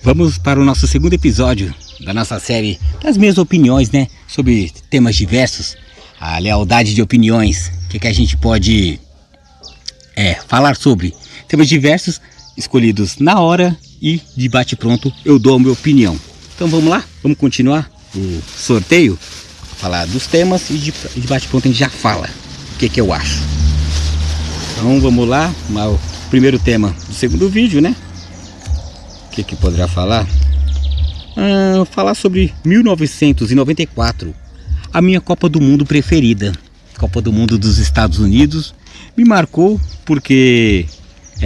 Vamos para o nosso segundo episódio da nossa série das minhas opiniões, né? Sobre temas diversos, a lealdade de opiniões, o que a gente pode falar sobre temas diversos, escolhidos na hora e de bate-pronto eu dou a minha opinião. Então vamos lá, vamos continuar o sorteio, falar dos temas e de bate-pronto a gente já fala o que eu acho. Então vamos lá, o primeiro tema do segundo vídeo, né? O que poderá falar? Falar sobre 1994, a minha Copa do Mundo preferida, Copa do Mundo dos Estados Unidos. Me marcou porque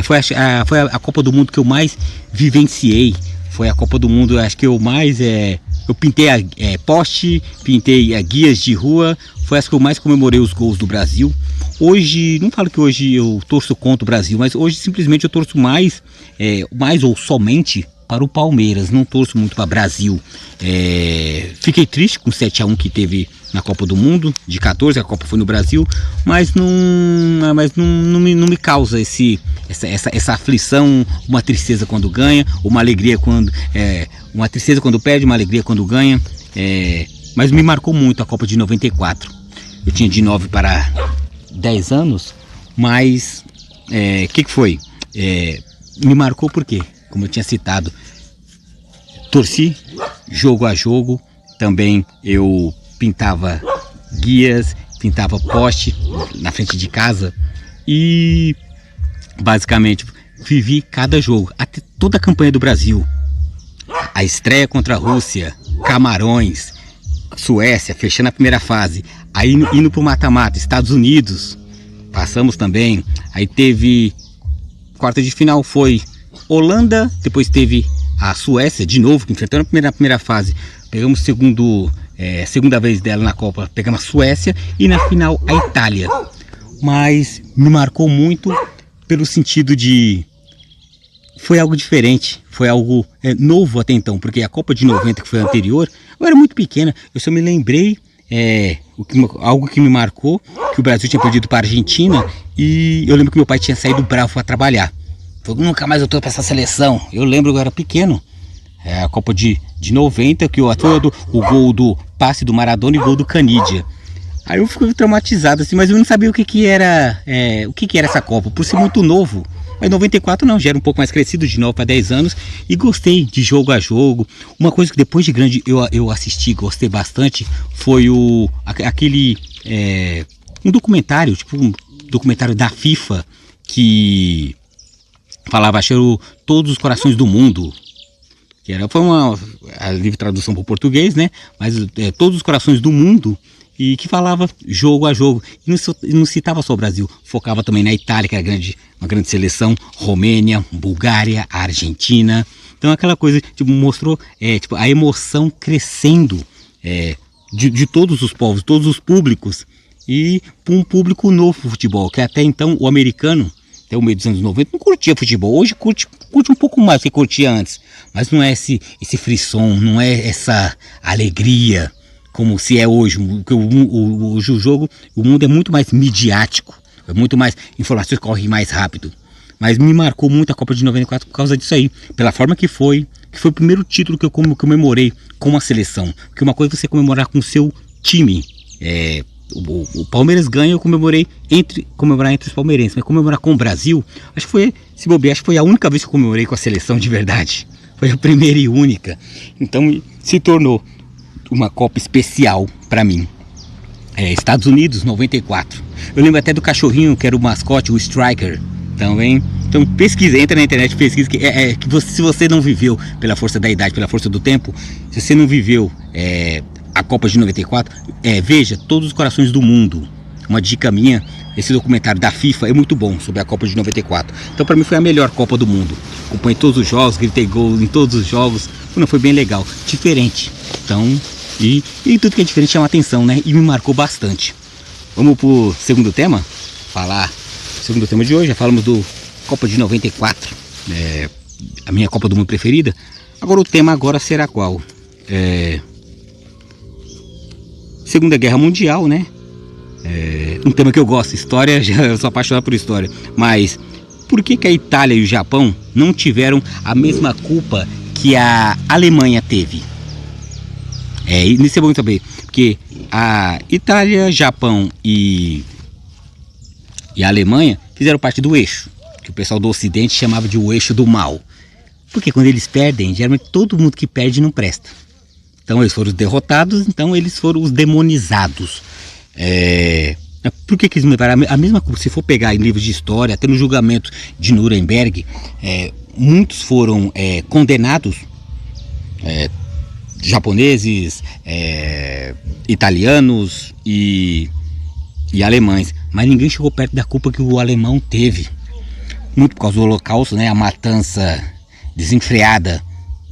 foi a Copa do Mundo que eu mais vivenciei. Foi a Copa do Mundo, acho que eu mais eu pintei poste, pintei guias de rua. Foi as que eu mais comemorei os gols do Brasil. Hoje, não falo que hoje eu torço contra o Brasil, mas hoje simplesmente eu torço mais ou somente para o Palmeiras. Não torço muito para o Brasil. Fiquei triste com o 7-1 que teve na Copa do Mundo de 14, a Copa foi no Brasil, mas não me causa essa aflição, uma tristeza quando ganha, uma alegria quando uma tristeza quando perde, uma alegria quando ganha. Mas me marcou muito a Copa de 94. Eu tinha de 9 para 10 anos, mas que foi? Me marcou porque, como eu tinha citado, torci jogo a jogo. Também eu pintava guias, pintava poste na frente de casa e basicamente vivi cada jogo, até toda a campanha do Brasil. A estreia contra a Rússia, Camarões, Suécia, fechando a primeira fase, aí indo para o mata-mata, Estados Unidos, passamos também. Aí teve quarta de final, foi Holanda, depois teve a Suécia de novo, que enfrentou na primeira fase, pegamos segunda vez dela na Copa, pegamos a Suécia, e na final a Itália. Mas me marcou muito pelo sentido de foi algo diferente, foi algo novo até então, porque a Copa de 90, que foi a anterior, eu era muito pequena. Eu só me lembrei algo que me marcou, que o Brasil tinha perdido para a Argentina, e eu lembro que meu pai tinha saído bravo para trabalhar. Falou, nunca mais eu tô para essa seleção. Eu lembro que eu era pequeno. A Copa de 90, que o gol do passe do Maradona e o gol do Canidia. Aí eu fiquei traumatizado assim, mas eu não sabia o que era essa Copa, por ser muito novo. Mas 94 não, já era um pouco mais crescido, de 9 para 10 anos, e gostei de jogo a jogo. Uma coisa que depois de grande eu assisti, gostei bastante, foi um documentário, tipo um documentário da FIFA, que falava, acho, Todos os Corações do Mundo. Foi a livre tradução para o português, né? Mas Todos os Corações do Mundo, e que falava jogo a jogo. E não citava só o Brasil, focava também na Itália, que era uma grande seleção, Romênia, Bulgária, Argentina. Então aquela coisa mostrou a emoção crescendo de todos os povos, todos os públicos, e para um público novo do futebol, que até então o americano, até o meio dos anos 90, não curtia futebol. Hoje curte um pouco mais do que curtia antes, mas não é esse frisson, não é essa alegria como se é hoje. Hoje o mundo é muito mais midiático, é muito mais, informações correm mais rápido. Mas me marcou muito a Copa de 94 por causa disso aí, pela forma que foi o primeiro título que eu comemorei com a seleção. Porque uma coisa é você comemorar com o seu time. O Palmeiras ganha, eu comemorar entre os palmeirenses, mas comemorar com o Brasil, acho que foi a única vez que eu comemorei com a seleção de verdade. Foi a primeira e única. Então se tornou uma Copa especial para mim. Estados Unidos 94. Eu lembro até do cachorrinho que era o mascote, o Striker também. Então pesquisa, entra na internet, pesquisa se você não viveu, pela força da idade, pela força do tempo, se você não viveu a Copa de 94, veja Todos os Corações do Mundo. Uma dica minha, esse documentário da FIFA é muito bom sobre a Copa de 94. Então para mim foi a melhor Copa do Mundo. Acompanhei todos os jogos, gritei gol em todos os jogos. Foi bem legal, diferente. Então, e tudo que é diferente chama atenção, né? E me marcou bastante. Vamos pro segundo tema? Segundo tema de hoje, já falamos do Copa de 94, a minha Copa do Mundo preferida. Agora o tema será qual? Segunda Guerra Mundial, né? Um tema que eu gosto, história, eu sou apaixonado por história. Mas por que a Itália e o Japão não tiveram a mesma culpa que a Alemanha teve? E isso é bom saber, porque a Itália, Japão e a Alemanha fizeram parte do eixo, que o pessoal do Ocidente chamava de o eixo do mal. Porque quando eles perdem, geralmente todo mundo que perde não presta. Então eles foram os derrotados, então eles foram os demonizados. Por que eles levaram a mesma coisa? Se for pegar em livros de história, até no julgamento de Nuremberg, muitos foram condenados, japoneses, italianos e alemães, mas ninguém chegou perto da culpa que o alemão teve. Muito por causa do Holocausto, né? A matança desenfreada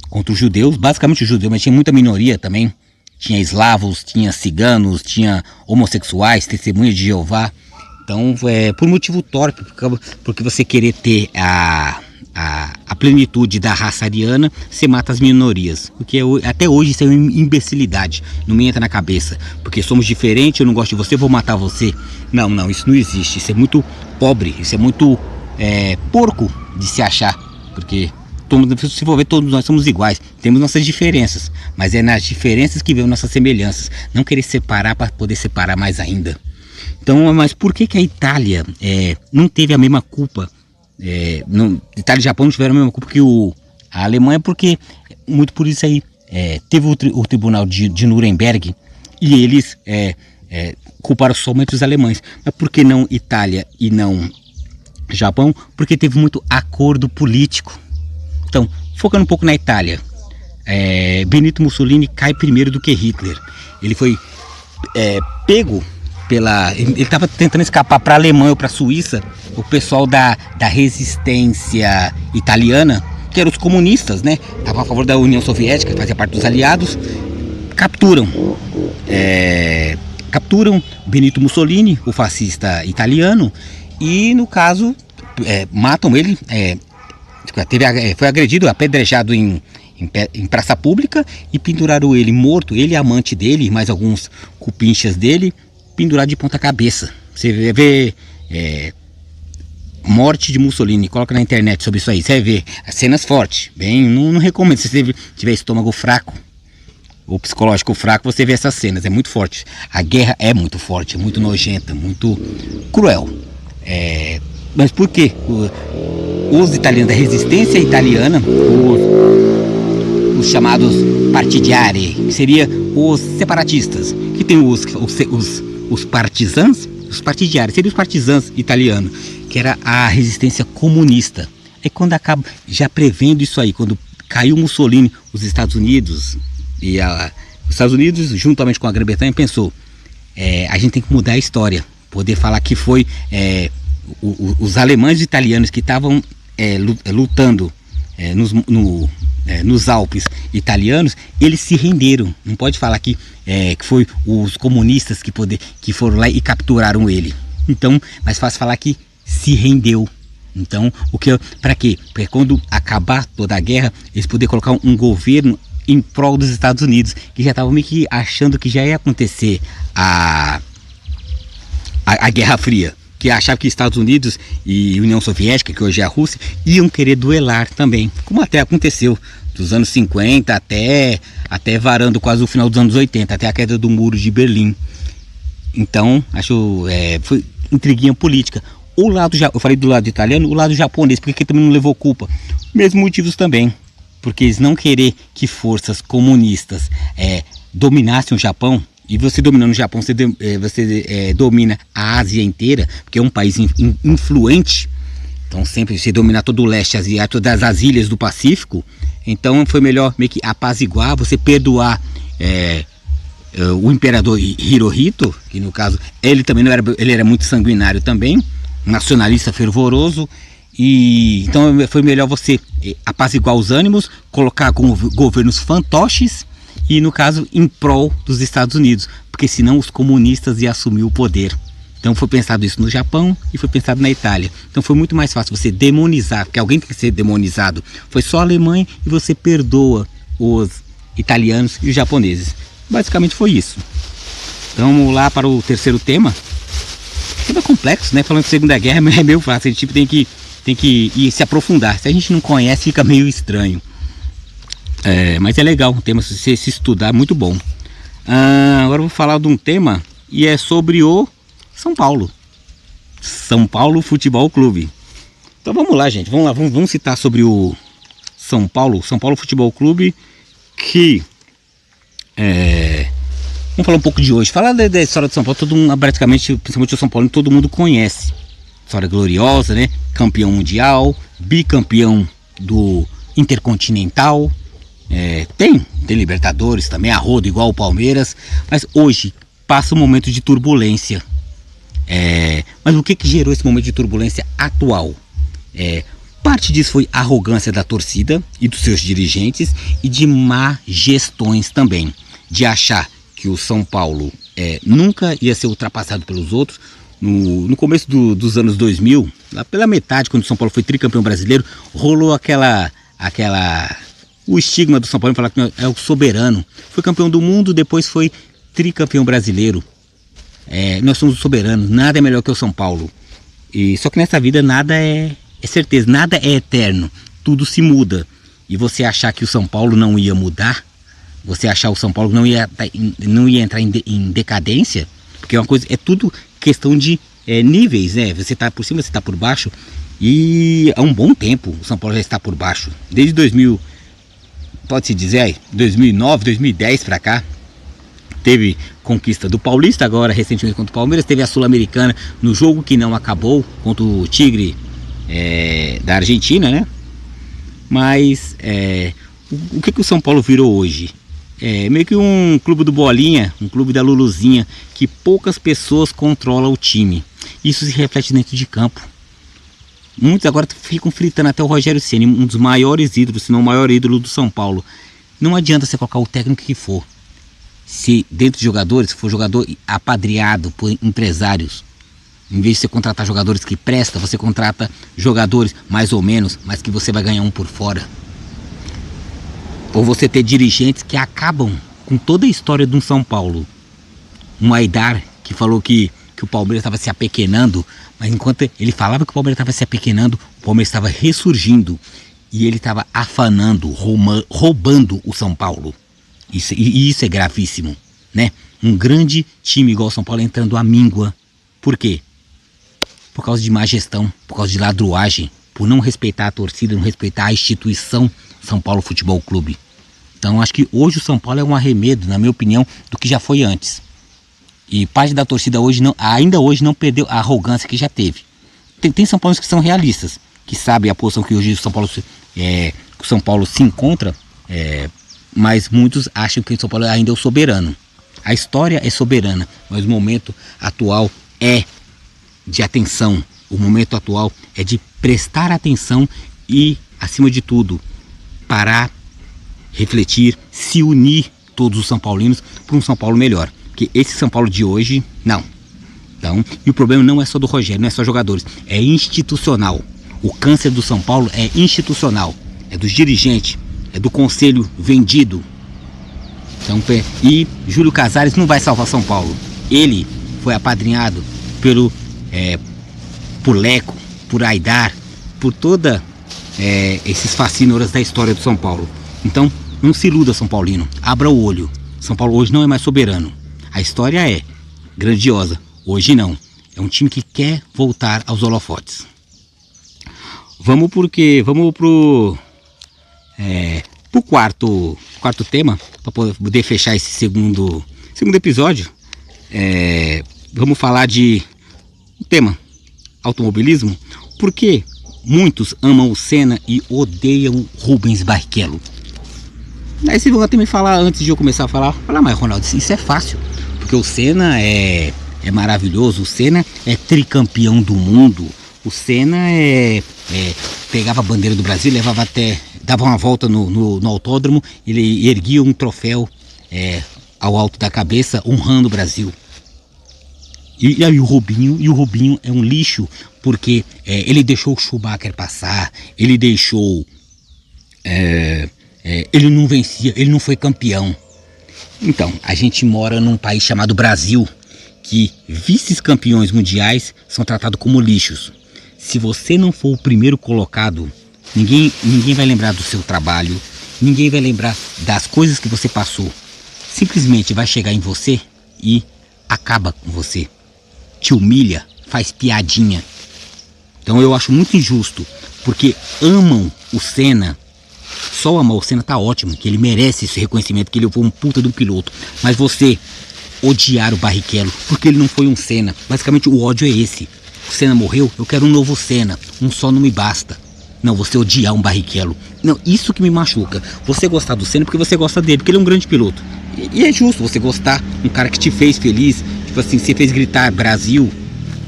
contra os judeus, basicamente os judeus, mas tinha muita minoria também. Tinha eslavos, tinha ciganos, tinha homossexuais, testemunhas de Jeová. Então, por motivo torpe, porque você querer ter a plenitude da raça ariana, você mata as minorias. Porque até hoje isso é uma imbecilidade, não me entra na cabeça. Porque somos diferentes, eu não gosto de você, vou matar você. Não, isso não existe, isso é muito pobre, isso é muito porco de se achar. Porque, se for ver, todos nós somos iguais, temos nossas diferenças, mas é nas diferenças que vêm nossas semelhanças. Não querer separar para poder separar mais ainda. Então, mas por que a Itália não teve a mesma culpa? Itália e Japão não tiveram a mesma culpa que a Alemanha, porque muito por isso aí teve o tribunal de Nuremberg e eles culparam somente os alemães. Mas por que não Itália e não Japão? Porque teve muito acordo político. Então, focando um pouco na Itália, Benito Mussolini cai primeiro do que Hitler. Ele foi pego ele estava tentando escapar para a Alemanha ou para a Suíça. O pessoal da resistência italiana, que eram os comunistas, né? Estavam a favor da União Soviética, que fazia parte dos aliados. Capturam Benito Mussolini, o fascista italiano, e no caso matam ele. Foi agredido, apedrejado em praça pública, e penduraram ele morto, ele e a amante dele, mais alguns cupinchas dele, pendurado de ponta cabeça. Você vê morte de Mussolini, coloca na internet sobre isso aí, você vai ver as cenas fortes. Não recomendo, se você tiver estômago fraco ou psicológico fraco, você vê essas cenas, é muito forte. A guerra é muito forte, é muito nojenta, muito cruel. Mas por quê? Os italianos da resistência italiana, os chamados partigiani, que seria os separatistas, que tem os partisans, os partigiani, seriam os partisans italianos, que era a resistência comunista. Aí quando acaba, já prevendo isso aí, quando caiu Mussolini, os Estados Unidos, juntamente com a Grã-Bretanha, pensou, a gente tem que mudar a história, poder falar que foi os alemães e italianos que estavam lutando nos Alpes italianos, eles se renderam. Não pode falar que foi os comunistas que foram lá e capturaram ele. Então, mais fácil falar que se rendeu. Então, para quê? Porque quando acabar toda a guerra, eles poderem colocar um governo em prol dos Estados Unidos, que já estavam meio que achando que já ia acontecer a Guerra Fria, que achava que Estados Unidos e União Soviética, que hoje é a Rússia, iam querer duelar também, como até aconteceu dos anos 50 até varando quase o final dos anos 80, até a queda do muro de Berlim. Então, foi intriguinha política. Eu falei do lado italiano, o lado japonês, porque também não levou culpa. Mesmos motivos também, porque eles não querer que forças comunistas dominassem o Japão. E você dominando o Japão, você domina a Ásia inteira, porque é um país influente. Então sempre você domina todo o leste asiático, todas as ilhas do Pacífico. Então foi melhor meio que apaziguar, você perdoar o imperador Hirohito, que no caso ele também ele era muito sanguinário também, nacionalista fervoroso. E então foi melhor você apaziguar os ânimos, colocar como governos fantoches, e no caso em prol dos Estados Unidos, porque senão os comunistas iam assumir o poder. Então foi pensado isso no Japão e foi pensado na Itália. Então foi muito mais fácil você demonizar, porque alguém tem que ser demonizado. Foi só a Alemanha, e você perdoa os italianos e os japoneses. Basicamente foi isso. Então vamos lá para o terceiro tema. Tema complexo, né? Falando de Segunda Guerra é meio fácil, a gente tem que ir se aprofundar. Se a gente não conhece, fica meio estranho. Mas é legal, um tema, se você se estudar, muito bom. Agora eu vou falar de um tema e é sobre o São Paulo. São Paulo Futebol Clube. Então vamos lá, gente, vamos citar sobre o São Paulo Futebol Clube, que vamos falar um pouco de hoje. Falar da história do São Paulo, todo mundo, praticamente, principalmente o São Paulo, todo mundo conhece. História gloriosa, né? Campeão mundial, bicampeão do Intercontinental. Tem Libertadores também, a rodo igual o Palmeiras. Mas hoje passa um momento de turbulência. Mas o que gerou esse momento de turbulência atual? Parte disso foi a arrogância da torcida e dos seus dirigentes e de má gestões também. De achar que o São Paulo nunca ia ser ultrapassado pelos outros. No começo dos anos 2000, lá pela metade, quando o São Paulo foi tricampeão brasileiro, rolou o estigma do São Paulo, falar que é o soberano. Foi campeão do mundo, depois foi tricampeão brasileiro. Nós somos os soberanos, nada é melhor que o São Paulo. Só que nessa vida nada é certeza, nada é eterno, tudo se muda. E você achar que o São Paulo não ia mudar, você achar o São Paulo não ia entrar em decadência, porque é tudo questão de níveis, né? Você está por cima, você está por baixo, e há um bom tempo o São Paulo já está por baixo. Desde 2000, pode-se dizer, 2009, 2010 para cá, teve conquista do Paulista, agora recentemente contra o Palmeiras, teve a Sul-Americana no jogo que não acabou, contra o Tigre da Argentina, né? Mas o que o São Paulo virou hoje? Meio que um clube do Bolinha, um clube da Luluzinha, que poucas pessoas controlam o time. Isso se reflete dentro de campo. Muitos agora ficam fritando até o Rogério Ceni, um dos maiores ídolos, se não o maior ídolo do São Paulo. Não adianta você colocar o técnico que for. Se dentro de jogadores, for jogador apadreado por empresários, em vez de você contratar jogadores que prestam, você contrata jogadores mais ou menos, mas que você vai ganhar um por fora. Ou você ter dirigentes que acabam com toda a história de um São Paulo. Um Aidar que falou que o Palmeiras estava se apequenando, mas enquanto ele falava que o Palmeiras estava se apequenando, o Palmeiras estava ressurgindo e ele estava afanando, roubando o São Paulo. Isso é gravíssimo, né? Um grande time igual o São Paulo entrando à míngua. Por quê? Por causa de má gestão, por causa de ladruagem, por não respeitar a torcida, não respeitar a instituição São Paulo Futebol Clube. Então acho que hoje o São Paulo é um arremedo, na minha opinião, do que já foi antes. E parte da torcida ainda hoje não perdeu a arrogância que já teve. Tem São Paulos que são realistas, que sabem a posição que hoje o São Paulo se encontra, mas muitos acham que o São Paulo ainda é o soberano. A história é soberana, mas o momento atual é de atenção. O momento atual é de prestar atenção e, acima de tudo, parar, refletir, se unir todos os São Paulinos para um São Paulo melhor. Porque esse São Paulo de hoje, não. Então, e o problema não é só do Rogério, não é só jogadores, é institucional. O câncer do São Paulo é institucional, é dos dirigentes, é do conselho vendido. Então, e Júlio Casares não vai salvar São Paulo. Ele foi apadrinhado por Leco, por Aidar, por toda esses fascínoras da história do São Paulo. Então, não se iluda, São Paulino, abra o olho. São Paulo hoje não é mais soberano. A história é grandiosa, hoje não. É um time que quer voltar aos holofotes. Vamos pro quarto tema, para poder fechar esse segundo episódio. Vamos falar de um tema, automobilismo. Por que muitos amam o Senna e odeiam Rubens Barrichello? Aí vocês vão até me falar, antes de eu começar a falar, mas Ronaldo, isso é fácil, porque o Senna é maravilhoso, o Senna é tricampeão do mundo, o Senna pegava a bandeira do Brasil, dava uma volta no autódromo, ele erguia um troféu ao alto da cabeça, honrando o Brasil. E aí o Rubinho é um lixo, porque ele deixou o Schumacher passar, ele deixou... ele não vencia, ele não foi campeão. Então, a gente mora num país chamado Brasil, que vice-campeões mundiais são tratados como lixos. Se você não for o primeiro colocado, ninguém vai lembrar do seu trabalho, Ninguém vai lembrar das coisas que você passou. Simplesmente vai chegar em você e acaba com você. Te humilha, faz piadinha. Então eu acho muito injusto, porque amam o Senna. Só amar o Senna tá ótimo, que ele merece esse reconhecimento, que ele foi um puta de um piloto. Mas você odiar o Barrichello, porque ele não foi um Senna. Basicamente o ódio é esse. O Senna morreu, eu quero um novo Senna. Um só não me basta. Não, você odiar um Barrichello. Não, isso que me machuca. Você gostar do Senna porque você gosta dele, porque ele é um grande piloto. E é justo você gostar, um cara que te fez feliz. Tipo assim, você fez gritar Brasil.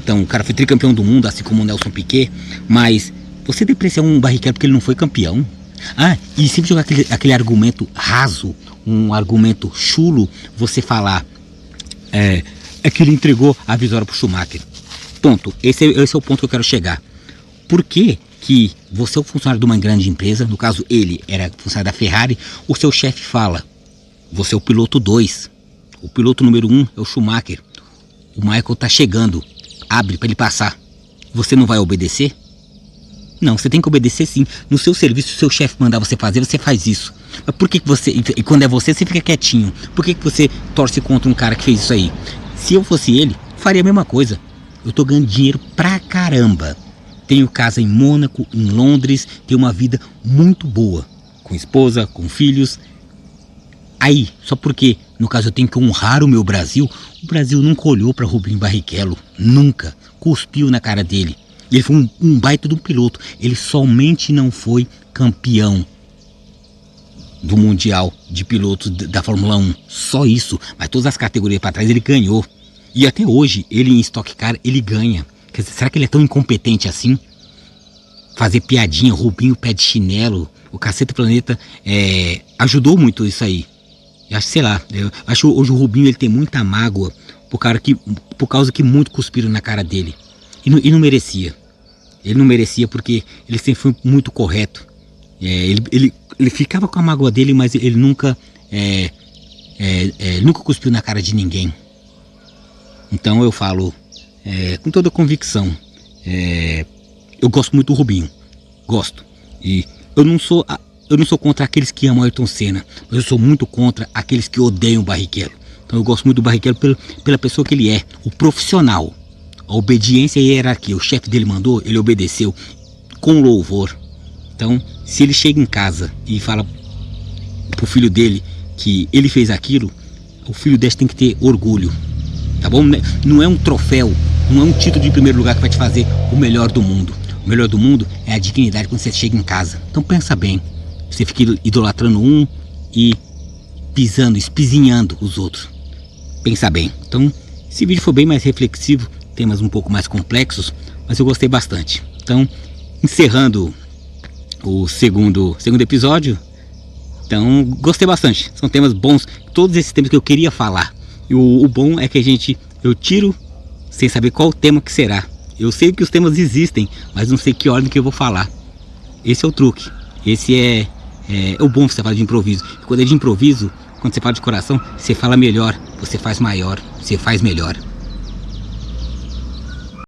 Então, o cara foi tricampeão do mundo, assim como o Nelson Piquet. Mas você depreciar um Barrichello porque ele não foi campeão. Ah, e sempre jogar aquele argumento raso, um argumento chulo, você falar é que ele entregou a vitória pro Schumacher. Ponto. Esse é o ponto que eu quero chegar. Por que você é o funcionário de uma grande empresa, no caso ele era funcionário da Ferrari, o seu chefe fala, você é o piloto 2, o piloto número 1 é o Schumacher, o Michael tá chegando, abre para ele passar, você não vai obedecer? Não, você tem que obedecer sim. No seu serviço, se o seu chefe mandar você fazer, você faz isso. Mas por que você, e quando é você fica quietinho? Por que você torce contra um cara que fez isso aí? Se eu fosse ele, faria a mesma coisa. Eu tô ganhando dinheiro pra caramba. Tenho casa em Mônaco, em Londres, tenho uma vida muito boa. Com esposa, com filhos. Aí, só porque, no caso, eu tenho que honrar o meu Brasil, o Brasil nunca olhou pra Rubinho Barrichello. Nunca. Cuspiu na cara dele. Ele foi um baita de um piloto. Ele somente não foi campeão do Mundial de Pilotos da Fórmula 1. Só isso. Mas todas as categorias para trás ele ganhou. E até hoje, ele em Stock Car, ele ganha. Quer dizer, será que ele é tão incompetente assim? Fazer piadinha, Rubinho, pé de chinelo, o Cacete Planeta ajudou muito isso aí. Eu acho, sei lá, eu acho que hoje o Rubinho ele tem muita mágoa por causa que muito cuspiram na cara dele. E não merecia. Ele não merecia porque ele sempre foi muito correto. Ele ficava com a mágoa dele, mas ele nunca cuspiu na cara de ninguém. Então eu falo com toda convicção. Eu gosto muito do Rubinho. Gosto. E eu não sou contra aqueles que amam Ayrton Senna, mas eu sou muito contra aqueles que odeiam o Barrichello. Então eu gosto muito do Barrichello pela pessoa que ele é, o profissional. A obediência e a hierarquia. O chefe dele mandou, ele obedeceu com louvor. Então, se ele chega em casa e fala pro filho dele que ele fez aquilo, o filho desse tem que ter orgulho. Tá bom? Não é um troféu, não é um título de primeiro lugar que vai te fazer o melhor do mundo. O melhor do mundo é a dignidade quando você chega em casa. Então pensa bem. Você fica idolatrando um e espizinhando os outros. Pensa bem. Então, esse vídeo foi bem mais reflexivo, temas um pouco mais complexos, mas eu gostei bastante. Então, encerrando o segundo episódio, então gostei bastante. São temas bons, todos esses temas que eu queria falar. E o bom é que eu tiro sem saber qual tema que será. Eu sei que os temas existem, mas não sei que ordem que eu vou falar. Esse é o truque. Esse é o bom que você fala de improviso. Quando é de improviso, quando você fala de coração, você fala melhor, você faz maior, você faz melhor.